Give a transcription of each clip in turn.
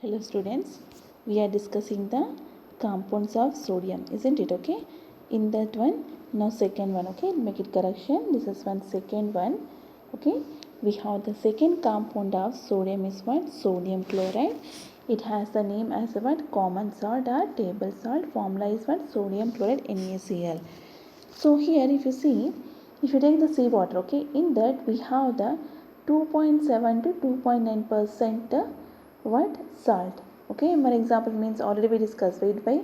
Hello students, we are discussing the compounds of sodium, isn't it? Okay, in that one, now second one, okay, make it correction. This is one second one, okay. We have the second compound of sodium is what? Sodium chloride. It has the name as what? Common salt or table salt. Formula is what? Sodium chloride NaCl. So here if you see, if you take the seawater, okay, in that we have the 2.7 to 2.9% what? Salt. Okay, for example means already we discussed weight by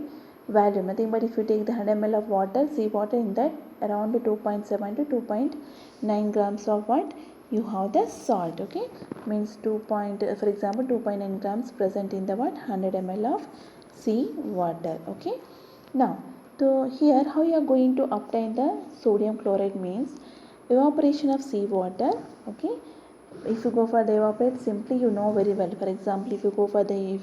volume, nothing but if you take the 100 ml of water, seawater, in that around 2.7 to 2.9 grams of what? You have the salt, okay, means for example 2.9 grams present in the what? 100 ml of sea water, okay. Now, so here how you are going to obtain the sodium chloride means evaporation of seawater, okay. If you go for the evaporate, simply you know very well. For example, if you go for the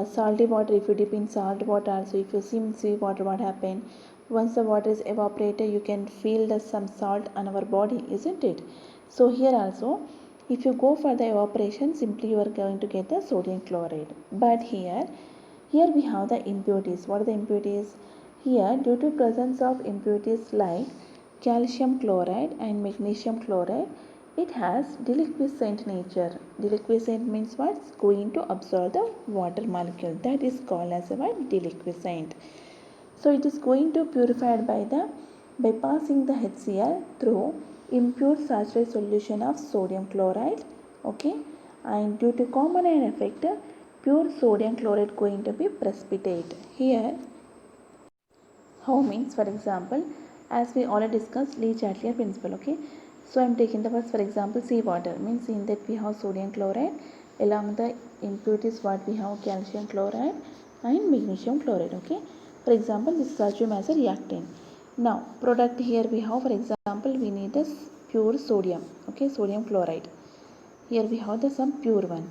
salty water, if you dip in salt water also, if you sim sea water, what happen? Once the water is evaporated, you can feel the some salt on our body, isn't it? So here also, if you go for the evaporation, simply you are going to get the sodium chloride. But here we have the impurities. What are the impurities? Here, due to presence of impurities like calcium chloride and magnesium chloride, it has deliquescent nature. Deliquescent means what? It's going to absorb the water molecule. That is called as a what? Deliquescent. So it is going to purified by passing the HCl through impure saturated solution of sodium chloride. Okay, and due to common ion effect, pure sodium chloride going to be precipitate. Here how means, for example, as we already discussed Le Chatelier principle, okay. So I am taking the first, for example, seawater means in that we have sodium chloride, along the impurities what we have calcium chloride and magnesium chloride, okay. For example, this is assumed as a reactant. Now product here we have, for example, we need this pure sodium, okay, sodium chloride. Here we have the some pure one.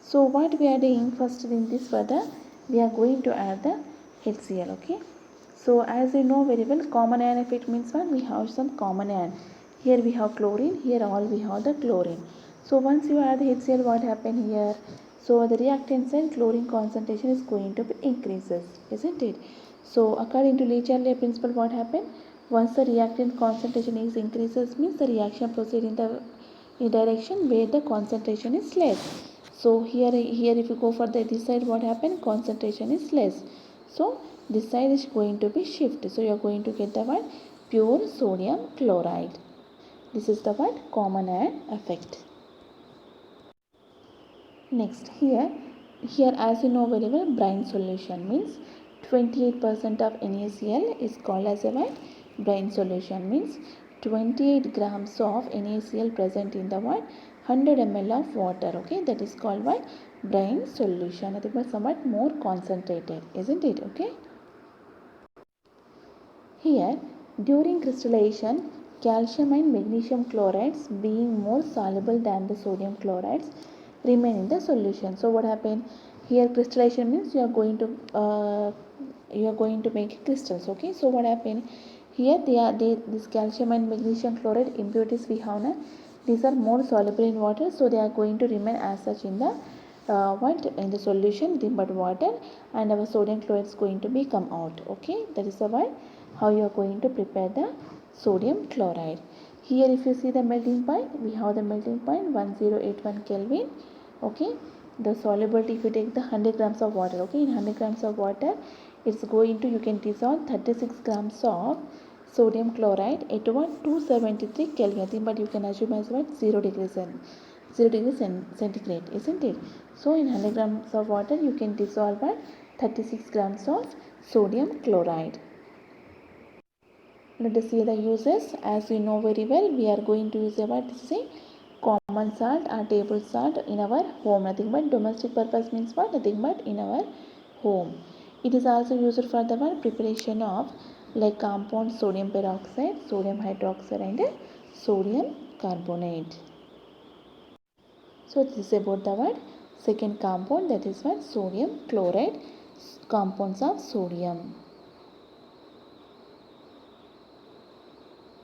So what we are doing first in this further, we are going to add the HCl, okay. So as you know very well, common ion effect means what? We have some common ion. Here we have chlorine, here all we have the chlorine. So once you add the HCl, what happen here? So the reactant side chlorine concentration is going to be increases, isn't it? So according to Le Chatelier principle, what happen? Once the reactant concentration is increases means the reaction proceed in the direction where the concentration is less. So here if you go for this side, what happen? Concentration is less. So this side is going to be shift. So you are going to get the what? Pure sodium chloride. This is the what? Common ion effect. Next here as you know very well, brine solution means 28% of NaCl is called as a what? Brine solution means 28 grams of NaCl present in the what? 100 ml of water, okay, that is called what? Brine solution. I think it's somewhat more concentrated, isn't it? Okay. Here, during crystallization, calcium and magnesium chlorides being more soluble than the sodium chlorides remain in the solution. So what happened? Here crystallization means you are going to make crystals. Okay. So what happened? Here this calcium and magnesium chloride impurities we have now, these are more soluble in water, so they are going to remain as such in the in the solution, nothing but water, and our sodium chloride is going to be come out. Okay, that is the why how you are going to prepare the sodium chloride. Here if you see the melting point, we have the melting point 1081 Kelvin. Okay, the solubility if you take the 100 grams of water, okay, in 100 grams of water it's going to, you can dissolve 36 grams of sodium chloride at what? 273 Kelvin, but you can assume as what? 0 degrees centigrade, isn't it? So in 100 grams of water you can dissolve what? 36 grams of sodium chloride. Let us see the uses. As you know very well, we are going to use what? This is a common salt or table salt in our home. Nothing but domestic purpose means what? Nothing but in our home. It is also used for the preparation of like compound sodium peroxide, sodium hydroxide and sodium carbonate. So this is about the second compound, that is what? Sodium chloride, compounds of sodium.